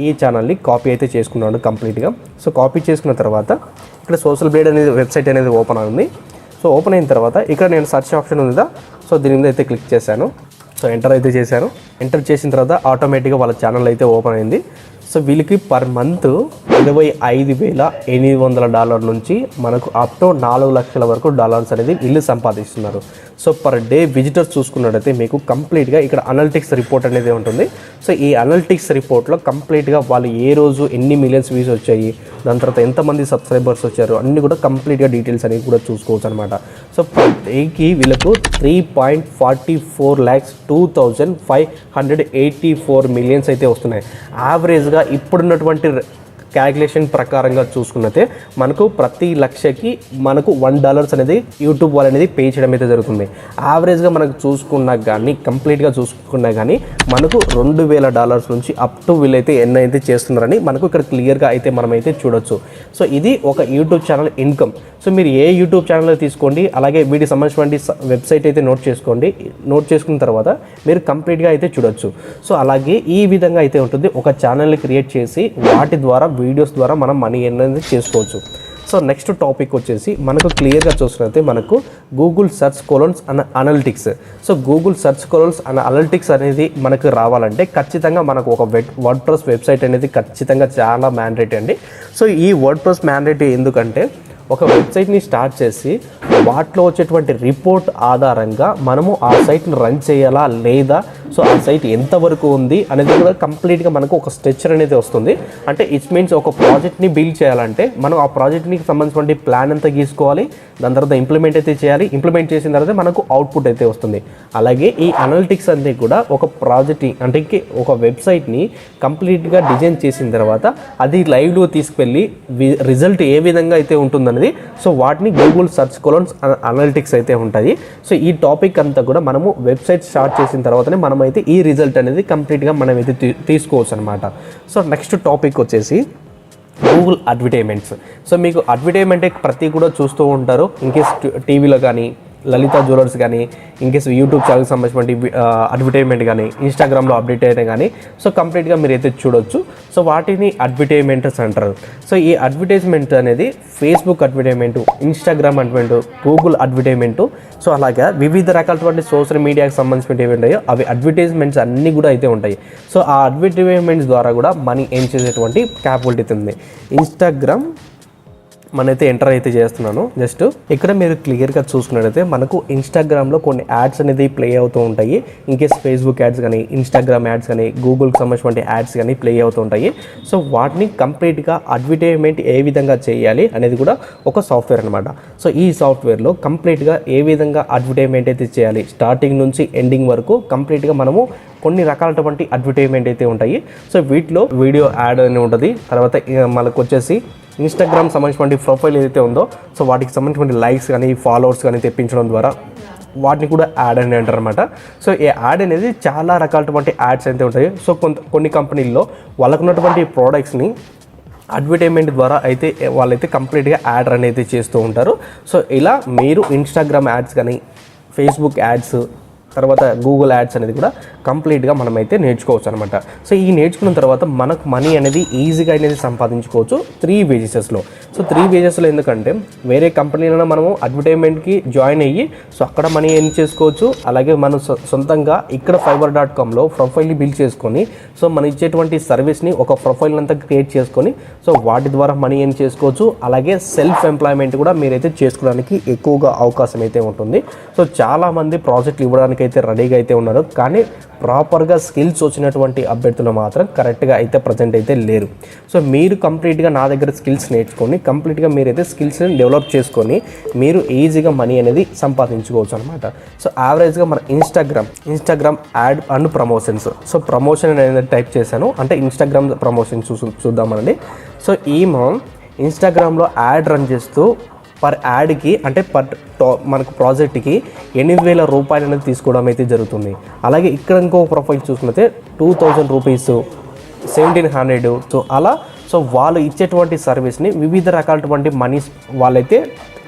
ఈ ఛానల్ని కాపీ అయితే చేసుకున్నాను కంప్లీట్గా. సో కాపీ చేసుకున్న తర్వాత ఇక్కడ సోషల్ బ్లేడ్ అనేది వెబ్సైట్ అనేది ఓపెన్ అవుతుంది. సో ఓపెన్ అయిన తర్వాత ఇక్కడ నేను సెర్చ్ ఆప్షన్ ఉందా, సో దీని మీద అయితే క్లిక్ చేశాను. సో ఎంటర్ అయితే చేశాను. ఎంటర్ చేసిన తర్వాత ఆటోమేటిక్గా వాళ్ళ ఛానల్ అయితే ఓపెన్ అయింది. సో వీళ్ళకి పర్ మంత్ $25,800 నుంచి మనకు అప్ టు 4 లక్షల వరకు డాలర్స్ అనేది వీళ్ళు సంపాదిస్తున్నారు. సో పర్ డే విజిటర్స్ చూసుకున్నట్టయితే మీకు కంప్లీట్గా ఇక్కడ అనలిటిక్స్ రిపోర్ట్ అనేది ఉంటుంది. సో ఈ అనలిటిక్స్ రిపోర్ట్లో కంప్లీట్గా వాళ్ళు ఏ రోజు ఎన్ని మిలియన్స్ వ్యూస్ వచ్చాయి, దాని తర్వాత ఎంతమంది సబ్స్క్రైబర్స్ వచ్చారు అన్నీ కూడా కంప్లీట్గా డీటెయిల్స్ అనేవి కూడా చూసుకోవచ్చు అనమాట. సో పర్ డేకి వీళ్ళకు 3.44,02,584 మిలియన్స్ అయితే వస్తున్నాయి. యావరేజ్గా ఇప్పుడున్నటువంటి క్యాలిక్యులేషన్ ప్రకారంగా చూసుకున్నతే మనకు ప్రతి లక్షకి మనకు $1 అనేది యూట్యూబ్ వాళ్ళు అనేది పే చేయడం అయితే జరుగుతుంది. యావరేజ్గా మనకు చూసుకున్నా కానీ కంప్లీట్గా చూసుకున్నా కానీ మనకు $2,000 నుంచి అప్ టు వీళ్ళైతే ఎన్ని అయితే చేస్తున్నారని మనకు ఇక్కడ క్లియర్గా అయితే మనమైతే చూడొచ్చు. సో ఇది ఒక యూట్యూబ్ ఛానల్ ఇన్కమ్. సో మీరు ఏ యూట్యూబ్ ఛానల్ తీసుకోండి, అలాగే వీటికి సంబంధించినటువంటి వెబ్సైట్ అయితే నోట్ చేసుకోండి. నోట్ చేసుకున్న తర్వాత మీరు కంప్లీట్గా అయితే చూడొచ్చు. సో అలాగే ఈ విధంగా అయితే ఉంటుంది. ఒక ఛానల్ని క్రియేట్ చేసి వాటి ద్వారా వీడియోస్ ద్వారా మనం మనీ అనేది చేసుకోవచ్చు. సో నెక్స్ట్ టాపిక్ వచ్చేసి మనకు క్లియర్గా చూసినట్లయితే మనకు Google search colons and analytics. So Google search colons and analytics అనేది మనకు రావాలంటే ఖచ్చితంగా మనకు ఒక వర్డ్ప్రెస్ వెబ్సైట్ అనేది ఖచ్చితంగా చాలా మ్యాండేటరీ అండి. సో ఈ వర్డ్ప్రెస్ మ్యాండేటరీ ఎందుకంటే ఒక వెబ్సైట్ని స్టార్ట్ చేసి వాటిలో వచ్చేటువంటి రిపోర్ట్ ఆధారంగా మనము ఆ సైట్ని రన్ చేయాలా లేదా, సో ఆ సైట్ ఎంతవరకు ఉంది అనేది కూడా కంప్లీట్గా మనకు ఒక స్ట్రక్చర్ అనేది వస్తుంది. అంటే ఇట్స్ మీన్స్ ఒక ప్రాజెక్ట్ని బిల్డ్ చేయాలంటే మనం ఆ ప్రాజెక్ట్కి సంబంధించిన ప్లాన్ అంతా గీసుకోవాలి, దాని తర్వాత ఇంప్లిమెంట్ అయితే చేయాలి. ఇంప్లిమెంట్ చేసిన తర్వాత మనకు అవుట్పుట్ అయితే వస్తుంది. అలాగే ఈ అనలిటిక్స్ అనేది కూడా ఒక ప్రాజెక్ట్ అంటే ఒక వెబ్సైట్ని కంప్లీట్గా డిజైన్ చేసిన తర్వాత అది లైవ్లో తీసుకువెళ్ళి రిజల్ట్ ఏ విధంగా అయితే ఉంటుందనేది సో వాటిని గూగుల్ సెర్చ్ కొలన్స్ అనలిటిక్స్ అయితే ఉంటుంది. సో ఈ టాపిక్ అంతా కూడా మనము వెబ్సైట్ స్టార్ట్ చేసిన తర్వాతనే మనమైతే ఈ రిజల్ట్ అనేది కంప్లీట్గా మనమైతే తీసుకోవచ్చు అనమాట. సో నెక్స్ట్ టాపిక్ వచ్చేసి గూగుల్ అడ్వర్టైజ్మెంట్స్. సో మీకు అడ్వర్టైజ్మెంట్ ప్రతి కూడా చూస్తూ ఉంటారు. ఇన్కేస్ టీవీలో కానీ, లలిత జ్యువెలర్స్ కానీ, ఇన్కేస్ యూట్యూబ్ ఛానల్కి సంబంధించిన అడ్వర్టైజ్మెంట్ కానీ, ఇన్స్టాగ్రామ్లో అప్డేట్ అయినా కానీ సో కంప్లీట్గా మీరు అయితే చూడొచ్చు. సో వాటిని అడ్వర్టైజ్మెంట్స్ అంటారు. సో ఈ అడ్వర్టైజ్మెంట్ అనేది Facebook advertisement, Instagram advertisement, Google advertisement, so అలాగా వివిధ రకాలటువంటి సోషల్ మీడియాకి సంబంధించినవి ఏవి ఉంటాయో అవి అడ్వర్టైజ్మెంట్స్ అన్నీ కూడా అయితే ఉంటాయి. సో ఆ అడ్వర్టైజ్మెంట్స్ ద్వారా కూడా మనీ ఏం చేసేటువంటి క్యాపబిలిటీ ఉంది. ఇన్స్టాగ్రామ్ మనైతే ఎంటర్ అయితే చేస్తున్నాను. జస్ట్ ఇక్కడ మీరు క్లియర్గా చూసుకున్నట్లయితే మనకు ఇన్స్టాగ్రామ్లో కొన్ని యాడ్స్ అనేది ప్లే అవుతూ ఉంటాయి. ఇన్కేస్ ఫేస్బుక్ యాడ్స్ కానీ, ఇన్స్టాగ్రామ్ యాడ్స్ కానీ, గూగుల్కి సంబంధించిన యాడ్స్ కానీ ప్లే అవుతూ ఉంటాయి. సో వాటిని కంప్లీట్గా అడ్వర్టైజ్మెంట్ ఏ విధంగా చేయాలి అనేది కూడా ఒక సాఫ్ట్వేర్ అనమాట. సో ఈ సాఫ్ట్వేర్లో కంప్లీట్గా ఏ విధంగా అడ్వర్టైజ్మెంట్ అయితే చేయాలి, స్టార్టింగ్ నుంచి ఎండింగ్ వరకు కంప్లీట్గా మనము కొన్ని రకాలటువంటి అడ్వర్టైజ్మెంట్ అయితే ఉంటాయి. సో వీటిలో వీడియో యాడ్ అని ఉంటుంది. తర్వాత మనకు వచ్చేసి ఇన్స్టాగ్రామ్ సంబంధించిన ప్రొఫైల్ ఏదైతే ఉందో సో వాటికి సంబంధించిన లైక్స్ కానీ, ఫాలోవర్స్ కానీ తెప్పించడం ద్వారా వాటిని కూడా యాడ్ అని అంటారు అనమాట. సో ఈ యాడ్ అనేది చాలా రకాలటువంటి యాడ్స్ అయితే ఉంటాయి. సో కొన్ని కంపెనీల్లో వాళ్ళకు ఉన్నటువంటి ప్రోడక్ట్స్ని అడ్వర్టైజ్మెంట్ ద్వారా అయితే వాళ్ళైతే కంప్లీట్గా యాడ్ రన్ అయితే చేస్తూ ఉంటారు. సో ఇలా మీరు ఇన్స్టాగ్రామ్ యాడ్స్ కానీ, ఫేస్బుక్ యాడ్స్, తర్వాత గూగుల్ యాడ్స్ అనేది కూడా కంప్లీట్గా మనమైతే నేర్చుకోవచ్చు అనమాట. సో ఈ నేర్చుకున్న తర్వాత మనకు మనీ అనేది ఈజీగా అనేది సంపాదించుకోవచ్చు 3 వేజెస్లో. సో 3 వేజెస్లో ఎందుకంటే వేరే కంపెనీలలో మనము అడ్వర్టైజ్మెంట్కి జాయిన్ అయ్యి సో అక్కడ మనీ ఎర్న్ చేసుకోవచ్చు. అలాగే మనం సొంతంగా ఇక్కడ fiverr.comలో ప్రొఫైల్ని బిల్డ్ చేసుకొని సో మనం ఇచ్చేటువంటి సర్వీస్ని ఒక ప్రొఫైల్ అంతా క్రియేట్ చేసుకొని సో వాటి ద్వారా మనీ ఎర్న్ చేసుకోవచ్చు. అలాగే సెల్ఫ్ ఎంప్లాయ్మెంట్ కూడా మీరైతే చేసుకోవడానికి ఎక్కువగా అవకాశం అయితే ఉంటుంది. సో చాలామంది ప్రాజెక్టులు ఇవ్వడానికి అయితే రెడీగా అయితే ఉన్నారు, కానీ ప్రాపర్గా స్కిల్స్ వచ్చినటువంటి అభ్యర్థులు మాత్రం కరెక్ట్గా అయితే ప్రజెంట్ అయితే లేరు. సో మీరు కంప్లీట్గా నా దగ్గర స్కిల్స్ నేర్చుకొని కంప్లీట్గా మీరైతే స్కిల్స్ని డెవలప్ చేసుకొని మీరు ఈజీగా మనీ అనేది సంపాదించుకోవచ్చు అనమాట. సో యావరేజ్గా మన Instagram add and promotions, so promotion అనేది టైప్ చేశాను, అంటే ఇన్స్టాగ్రామ్ ప్రమోషన్ చూద్దామనండి. సో ఇన్స్టాగ్రామ్లో యాడ్ రన్ చేస్తూ పర్ యాడ్కి అంటే మనకు ప్రాజెక్ట్కి 8,000 రూపాయలు అనేది తీసుకోవడం అయితే జరుగుతుంది. అలాగే ఇక్కడ ఇంకో ప్రొఫైల్ చూసుకుంటే 2,000 రూపీస్, 1,700. సో వాళ్ళు ఇచ్చేటువంటి సర్వీస్ని వివిధ రకాలటువంటి మనీస్ వాళ్ళైతే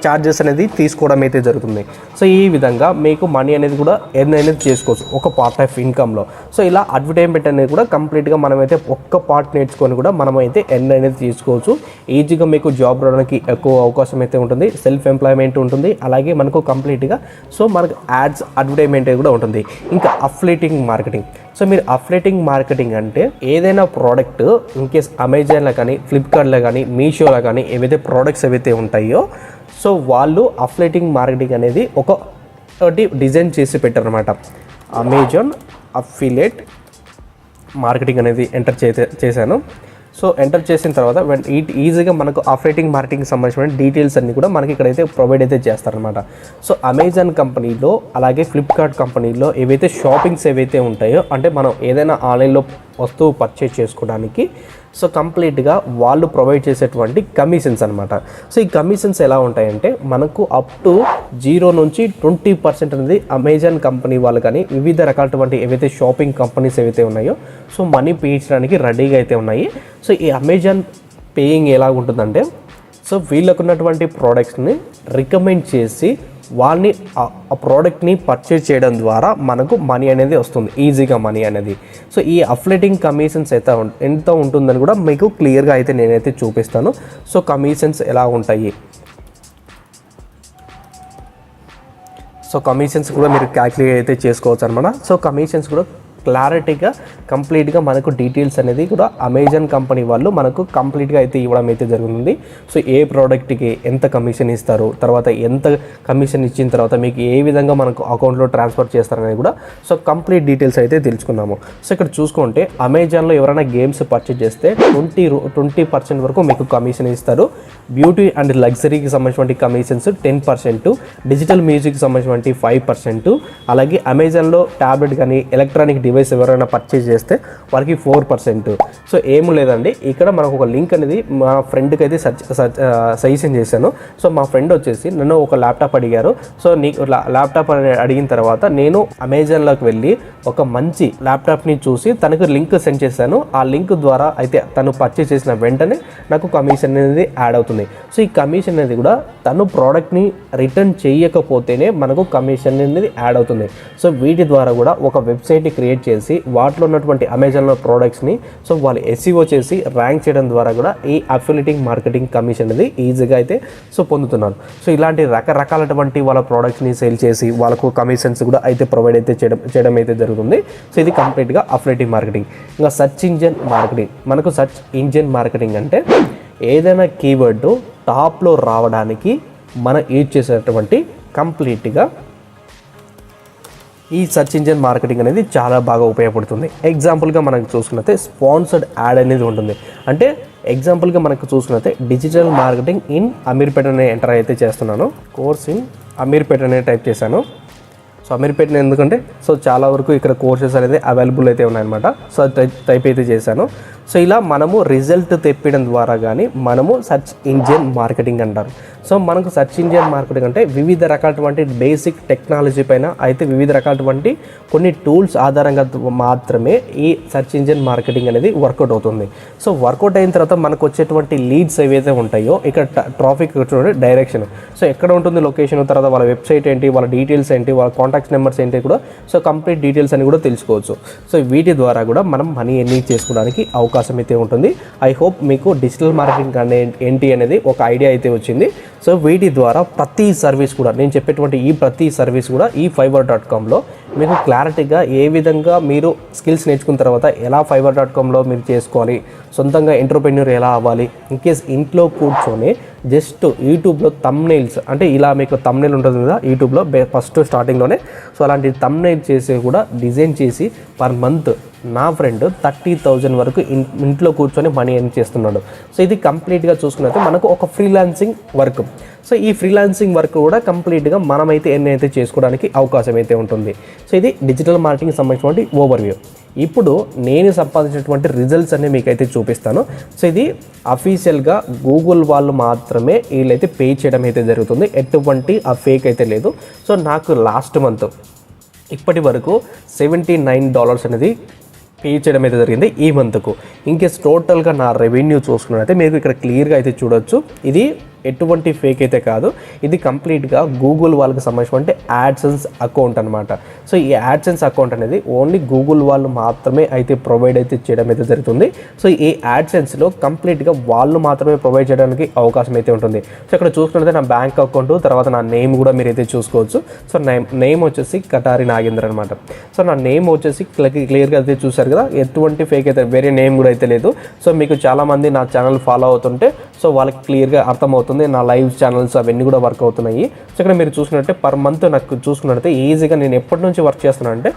ఛార్జెస్ అనేది తీసుకోవడం అయితే జరుగుతుంది. సో ఈ విధంగా మీకు మనీ అనేది కూడా ఎర్న్ అనేది చేసుకోవచ్చు ఒక పార్ట్ ఆఫ్ ఇన్కమ్లో. సో ఇలా అడ్వర్టైజ్మెంట్ అనేది కూడా కంప్లీట్గా మనమైతే ఒక్క పార్ట్ నేర్చుకొని కూడా మనమైతే ఎర్న్ అనేది తీసుకోవచ్చు. ఈజీగా మీకు జాబ్ రావడానికి ఎక్కువ అవకాశం అయితే ఉంటుంది, సెల్ఫ్ ఎంప్లాయ్మెంట్ ఉంటుంది. అలాగే మనకు కంప్లీట్గా సో మనకు యాడ్స్ అడ్వర్టైజ్మెంట్ కూడా ఉంటుంది. ఇంకా అఫిలియేటింగ్ మార్కెటింగ్. సో మీరు అఫిలియేటింగ్ మార్కెటింగ్ అంటే ఏదైనా ప్రోడక్ట్ ఇన్కేస్ అమెజాన్లో కానీ, ఫ్లిప్కార్ట్లో కానీ, మీషోలో కానీ ఏవైతే ప్రోడక్ట్స్ ఏవైతే ఉంటాయో సో వాళ్ళు అఫిలియేటింగ్ మార్కెటింగ్ అనేది ఒకటి డిజైన్ చేసి పెట్టారనమాట. అమెజాన్ అఫిలియేట్ మార్కెటింగ్ అనేది ఎంటర్ చేశాను. సో ఎంటర్ చేసిన తర్వాత ఈజీగా మనకు అఫిలియేటింగ్ మార్కెటింగ్కి సంబంధించిన డీటెయిల్స్ అన్నీ కూడా మనకి ఇక్కడైతే ప్రొవైడ్ అయితే చేస్తారనమాట. సో అమెజాన్ కంపెనీలో అలాగే ఫ్లిప్కార్ట్ కంపెనీలో ఏవైతే షాపింగ్స్ ఏవైతే ఉంటాయో అంటే మనం ఏదైనా ఆన్లైన్లో వస్తువు పర్చేజ్ చేసుకోవడానికి సో కంప్లీట్గా వాళ్ళు ప్రొవైడ్ చేసేటువంటి కమిషన్స్ అనమాట. సో ఈ కమిషన్స్ ఎలా ఉంటాయంటే మనకు అప్ టు 0 నుంచి 20% అనేది అమెజాన్ కంపెనీ వాళ్ళు కానీ వివిధ రకాలటువంటి ఏవైతే షాపింగ్ కంపెనీస్ ఏవైతే ఉన్నాయో సో మనీ పే చేయడానికి రెడీగా అయితే ఉన్నాయి. సో ఈ అమెజాన్ పేయింగ్ ఎలా ఉంటుందంటే సో వీళ్ళకున్నటువంటి ప్రోడక్ట్స్ని రికమెండ్ చేసి వాళ్ళని ఆ ప్రోడక్ట్ని పర్చేజ్ చేయడం ద్వారా మనకు మనీ అనేది వస్తుంది, ఈజీగా మనీ అనేది. సో ఈ అఫిలియేటింగ్ కమిషన్స్ ఎంత ఉంటుందని కూడా మీకు క్లియర్గా అయితే నేనైతే చూపిస్తాను. సో కమిషన్స్ ఎలా ఉంటాయి, సో కమిషన్స్ కూడా మీరు క్యాల్కులేట్ అయితే చేసుకోవచ్చు అనమాట. సో కమిషన్స్ కూడా క్లారిటీగా కంప్లీట్గా మనకు డీటెయిల్స్ అనేది కూడా అమెజాన్ కంపెనీ వాళ్ళు మనకు కంప్లీట్గా అయితే ఇవ్వడం అయితే జరుగుతుంది. సో ఏ ప్రోడక్ట్కి ఎంత కమిషన్ ఇస్తారు, తర్వాత ఎంత కమిషన్ ఇచ్చిన తర్వాత మీకు ఏ విధంగా మనకు అకౌంట్లో ట్రాన్స్ఫర్ చేస్తారనేది కూడా సో కంప్లీట్ డీటెయిల్స్ అయితే తెలుసుకున్నాము. సో ఇక్కడ చూసుకుంటే అమెజాన్లో ఎవరైనా గేమ్స్ పర్చేజ్ చేస్తే 20% వరకు మీకు కమిషన్ ఇస్తారు. బ్యూటీ అండ్ లగ్జరీకి సంబంధించిన కమిషన్స్ 10%, డిజిటల్ మ్యూజిక్కి సంబంధించిన 5%, అలాగే అమెజాన్లో ట్యాబ్లెట్ కానీ ఎలక్ట్రానిక్ డివైస్ ఎవరైనా పర్చేజ్ చేస్తే వాళ్ళకి 4%. సో ఏమి లేదండి, ఇక్కడ మనకు ఒక లింక్ అనేది మా ఫ్రెండ్కి అయితే సజెషన్ చేశాను. సో మా ఫ్రెండ్ వచ్చేసి నన్ను ఒక ల్యాప్టాప్ అడిగారు. సో నీకు ల్యాప్టాప్ అని అడిగిన తర్వాత నేను అమెజాన్లోకి వెళ్ళి ఒక మంచి ల్యాప్టాప్ని చూసి తనకు లింక్ సెండ్ చేశాను. ఆ లింక్ ద్వారా అయితే తను పర్చేజ్ చేసిన వెంటనే నాకు కమిషన్ అనేది యాడ్ అవుతుంది. సో ఈ కమిషన్ అనేది కూడా తను ప్రోడక్ట్ని రిటర్న్ చేయకపోతేనే మనకు కమిషన్ అనేది యాడ్ అవుతుంది. సో వీటి ద్వారా కూడా ఒక వెబ్సైట్ని క్రియేట్ చేసి వాటిలో ఉన్నటువంటి అమెజాన్లో ప్రోడక్ట్స్ని సో వాళ్ళు SEO చేసి ర్యాంక్ చేయడం ద్వారా కూడా ఈ అఫిలియేటింగ్ మార్కెటింగ్ కమిషన్ అనేది ఈజీగా అయితే సో పొందుతున్నారు. సో ఇలాంటి రకరకాలటువంటి వాళ్ళ ప్రోడక్ట్స్ని సేల్ చేసి వాళ్ళకు కమిషన్స్ కూడా అయితే ప్రొవైడ్ అయితే చేయడం అయితే జరుగుతుంది. సో ఇది కంప్లీట్గా అఫిలియేటింగ్ మార్కెటింగ్. ఇంకా సెర్చ్ ఇంజిన్ మార్కెటింగ్. మనకు సెర్చ్ ఇంజిన్ మార్కెటింగ్ అంటే ఏదైనా కీవర్డ్ టాప్లో రావడానికి మనం యూజ్ చేసేటువంటి కంప్లీట్గా ఈ సెర్చ్ ఇంజిన్ మార్కెటింగ్ అనేది చాలా బాగా ఉపయోగపడుతుంది. ఎగ్జాంపుల్గా మనకు చూసుకున్నట్లయితే స్పాన్సర్డ్ యాడ్ అనేది ఉంటుంది. అంటే ఎగ్జాంపుల్గా మనకు చూసుకున్నట్లయితే డిజిటల్ మార్కెటింగ్ ఇన్ అమీర్పేట అనే ఎంటర్ అయితే చేస్తున్నాను. కోర్స్ ఇన్ అమీర్పేట అనే టైప్ చేశాను. సో అమీర్పేట ఎందుకంటే సో చాలా వరకు ఇక్కడ కోర్సెస్ అనేది అవైలబుల్ అయితే ఉన్నాయన్నమాట. సో టైప్ అయితే చేశాను. సో ఇలా మనము రిజల్ట్ తెప్పడం ద్వారా కానీ మనము సెర్చ్ ఇంజిన్ మార్కెటింగ్ అంటారు. సో మనకు సెర్చ్ ఇంజిన్ మార్కెటింగ్ అంటే వివిధ రకాలటువంటి బేసిక్ టెక్నాలజీ పైన అయితే వివిధ రకాలటువంటి కొన్ని టూల్స్ ఆధారంగా మాత్రమే ఈ సెర్చ్ ఇంజిన్ మార్కెటింగ్ అనేది వర్కౌట్ అవుతుంది. సో వర్కౌట్ అయిన తర్వాత మనకు వచ్చేటువంటి లీడ్స్ ఏవైతే ఉంటాయో ఇక్కడ ట్రాఫిక్ చూడండి డైరెక్షన్, సో ఎక్కడ ఉంటుంది లొకేషన్, తర్వాత వాళ్ళ వెబ్సైట్ ఏంటి, వాళ్ళ డీటెయిల్స్ ఏంటి, వాళ్ళ కాంటాక్ట్ నెంబర్స్ ఏంటి కూడా సో కంప్లీట్ డీటెయిల్స్ అని కూడా తెలుసుకోవచ్చు. సో వీటి ద్వారా కూడా మనం మనీ ఎర్నింగ్ చేసుకోవడానికి అవకాశం అయితే ఉంటుంది. ఐ హోప్ మీకు డిజిటల్ మార్కెటింగ్ ఏంటి అనేది ఒక ఐడియా అయితే వచ్చింది. సో వీటి ద్వారా ప్రతి సర్వీస్ కూడా నేను చెప్పేటువంటి ఈ ప్రతి సర్వీస్ కూడా ఈ fiverr.comలో మీకు క్లారిటీగా ఏ విధంగా మీరు స్కిల్స్ నేర్చుకున్న తర్వాత ఎలా fiverr.comలో మీరు చేసుకోవాలి, సొంతంగా ఎంటర్‌ప్రెన్యూర్ ఎలా అవ్వాలి, ఇన్కేస్ ఇంట్లో కూర్చొని జస్ట్ యూట్యూబ్లో థంబ్నెయిల్స్ అంటే ఇలా మీకు థంబ్నెయిల్ ఉంటుంది కదా యూట్యూబ్లో ఫస్ట్ స్టార్టింగ్లోనే, సో అలాంటి థంబ్నెయిల్ చేసి కూడా డిజైన్ చేసి పర్ మంత్ నా ఫ్రెండ్ 30,000 వరకు ఇంట్లో కూర్చొని మనీ ఎర్న్ చేస్తున్నాడు. సో ఇది కంప్లీట్గా చూసుకున్నట్టు మనకు ఒక ఫ్రీలాన్సింగ్ వర్క్. సో ఈ ఫ్రీలాన్సింగ్ వర్క్ కూడా కంప్లీట్గా మనమైతే ఎర్న్ అయితే చేసుకోవడానికి అవకాశం అయితే ఉంటుంది. సో ఇది డిజిటల్ మార్కెటింగ్ సంబంధించినటువంటి ఓవర్వ్యూ. ఇప్పుడు నేను సంపాదించినటువంటి రిజల్ట్స్ అన్ని మీకైతే చూపిస్తాను. సో ఇది అఫీషియల్గా గూగుల్ వాళ్ళు మాత్రమే వీళ్ళైతే పే చేయడం అయితే జరుగుతుంది, ఎటువంటి ఆ ఫేక్ అయితే లేదు. సో నాకు లాస్ట్ మంత్ ఇప్పటి వరకు $79 అనేది పే చేయడం అయితే జరిగింది ఈ మంత్కు. ఇంకేస్ టోటల్గా నా రెవెన్యూ చూసుకున్నట్లయితే మీకు ఇక్కడ క్లియర్గా అయితే చూడొచ్చు. ఇది ఎటువంటి ఫేక్ అయితే కాదు, ఇది కంప్లీట్గా గూగుల్ వాళ్ళకి సంబంధించినటువంటి యాడ్సెన్స్ అకౌంట్ అనమాట. సో ఈ యాడ్సెన్స్ అకౌంట్ అనేది ఓన్లీ గూగుల్ వాళ్ళు మాత్రమే అయితే ప్రొవైడ్ అయితే చేయడం అయితే జరుగుతుంది. సో ఈ యాడ్సెన్స్లో కంప్లీట్గా వాళ్ళు మాత్రమే ప్రొవైడ్ చేయడానికి అవకాశం అయితే ఉంటుంది. సో ఇక్కడ చూసుకున్నట్లయితే నా బ్యాంక్ అకౌంట్, తర్వాత నా నేమ్ కూడా మీరైతే చూసుకోవచ్చు. సో నేమ్ వచ్చేసి కటారి నాగేంద్ర అనమాట. సో నా నేమ్ వచ్చేసి క్లియర్గా అయితే చూసారు కదా, ఎటువంటి ఫేక్ అయితే వేరే నేమ్ కూడా అయితే లేదు. సో మీకు చాలామంది నా ఛానల్ ఫాలో అవుతుంటే సో వాళ్ళకి క్లియర్గా అర్థమవుతుంది, నా లైవ్ ఛానల్స్ అవన్నీ కూడా వర్క్ అవుతున్నాయి. సో ఇక్కడ మీరు చూసుకున్నట్టే పర్ మంత్ నాకు చూసుకున్నట్టే ఈజీగా నేను ఎప్పటి నుంచి వర్క్ చేస్తున్నాను అంటే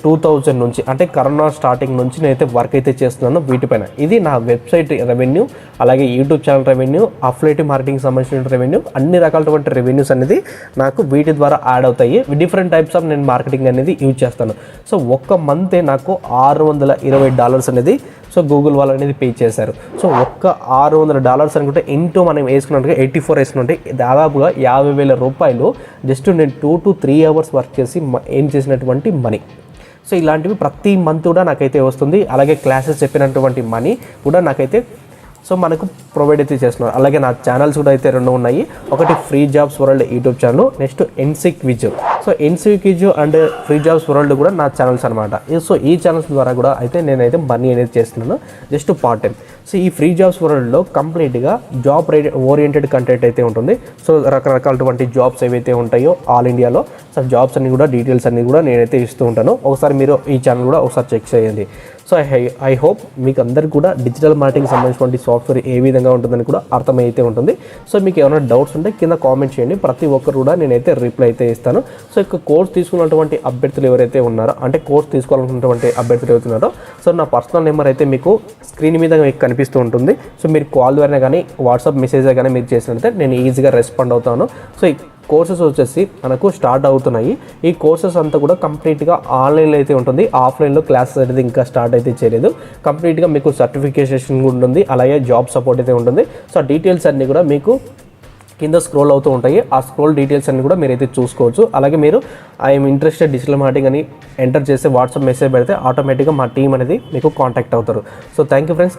2000 నుంచి అంటే కరోనా స్టార్టింగ్ నుంచి నేనైతే వర్క్ అయితే చేస్తున్నాను వీటిపైన. ఇది నా వెబ్సైట్ రెవెన్యూ, అలాగే యూట్యూబ్ ఛానల్ రెవెన్యూ, అఫిలియేటివ్ మార్కెటింగ్ సంబంధించిన రెవెన్యూ, అన్ని రకాలటువంటి రెవెన్యూస్ అనేది నాకు వీటి ద్వారా యాడ్ అవుతాయి. డిఫరెంట్ టైప్స్ ఆఫ్ నేను మార్కెటింగ్ అనేది యూజ్ చేస్తాను. సో ఒక్క మంతే నాకు $620 అనేది సో గూగుల్ వాళ్ళు అనేది పే చేశారు. సో ఒక్క $600 అనుకుంటే ఇంటూ మనం వేసుకున్నట్టుగా 84 వేసుకుంటే దాదాపుగా ₹50,000 జస్ట్ నేను 2 to 3 hours వర్క్ చేసి ఏం చేసినటువంటి మనీ. సో ఇలాంటివి ప్రతి మంత్ కూడా నాకైతే వస్తుంది. అలాగే క్లాసెస్ చెప్పినటువంటి మనీ కూడా నాకైతే సో మనకు ప్రొవైడ్ అయితే చేస్తున్నారు. అలాగే నా ఛానల్స్ కూడా అయితే 2 ఉన్నాయి. ఒకటి free jobs world YouTube channel, next NC quiz. So NC quiz and free jobs world కూడా నా ఛానల్స్ అనమాట. సో ఈ ఛానల్స్ ద్వారా కూడా అయితే నేనైతే మనీ అనేది చేస్తున్నాను జస్ట్ పార్ట్ టైం. సో ఈ ఫ్రీ జాబ్స్ వరల్డ్లో కంప్లీట్గా జాబ్ ఓరియంటెడ్ కంటెంట్ అయితే ఉంటుంది. సో రకరకాలటువంటి జాబ్స్ ఏవైతే ఉంటాయో ఆల్ ఇండియాలో సో జాబ్స్ అన్ని కూడా డీటెయిల్స్ అన్ని కూడా నేనైతే ఇస్తూ ఉంటాను. ఒకసారి మీరు ఈ ఛానల్ కూడా ఒకసారి చెక్ చేయండి. సో ఐ హోప్ మీకు అందరికీ కూడా డిజిటల్ మార్కెటింగ్ సంబంధించినటువంటి సాఫ్ట్వేర్ ఏ విధంగా ఉంటుందని కూడా అర్థమైతే ఉంటుంది. సో మీకు ఏమైనా డౌట్స్ ఉంటే కింద కామెంట్ చేయండి, ప్రతి ఒక్కరు కూడా నేనైతే రిప్లై అయితే ఇస్తాను. సో ఇక కోర్స్ తీసుకున్నటువంటి అభ్యర్థులు ఎవరైతే ఉన్నారో అంటే కోర్స్ తీసుకోవాలనుకున్నటువంటి అభ్యర్థులు ఎవరున్నారో సో నా పర్సనల్ నెంబర్ అయితే మీకు స్క్రీన్ మీద మీకు కనిపిస్తూ ఉంటుంది. సో మీరు కాల్ ద్వారా కానీ వాట్సాప్ మెసేజ్ కానీ మీరు చేసినట్లయితే నేను ఈజీగా రెస్పాండ్ అవుతాను. సో ఈ కోర్సెస్ వచ్చేసి మనకు స్టార్ట్ అవుతున్నాయి. ఈ కోర్సెస్ అంతా కూడా కంప్లీట్గా ఆన్లైన్లో అయితే ఉంటుంది, ఆఫ్లైన్లో క్లాసెస్ అనేది ఇంకా స్టార్ట్ అయితే చేయలేదు. కంప్లీట్గా మీకు సర్టిఫికేషన్ ఉంటుంది, అలాగే జాబ్ సపోర్ట్ అయితే ఉంటుంది. సో డీటెయిల్స్ అన్నీ కూడా మీకు కింద స్క్రోల్ అవుతూ ఉంటాయి. ఆ స్క్రోల్ డీటెయిల్స్ అన్ని కూడా మీరైతే చూసుకోవచ్చు. అలాగే మీరు ఐఎమ్ ఇంట్రెస్టెడ్ డిజిటల్ మార్కెటింగ్ అని ఎంటర్ చేసి వాట్సాప్ మెసేజ్ పెడితే ఆటోమేటిక్గా మా టీం అనేది మీకు కాంటాక్ట్ అవుతారు. So thank you friends.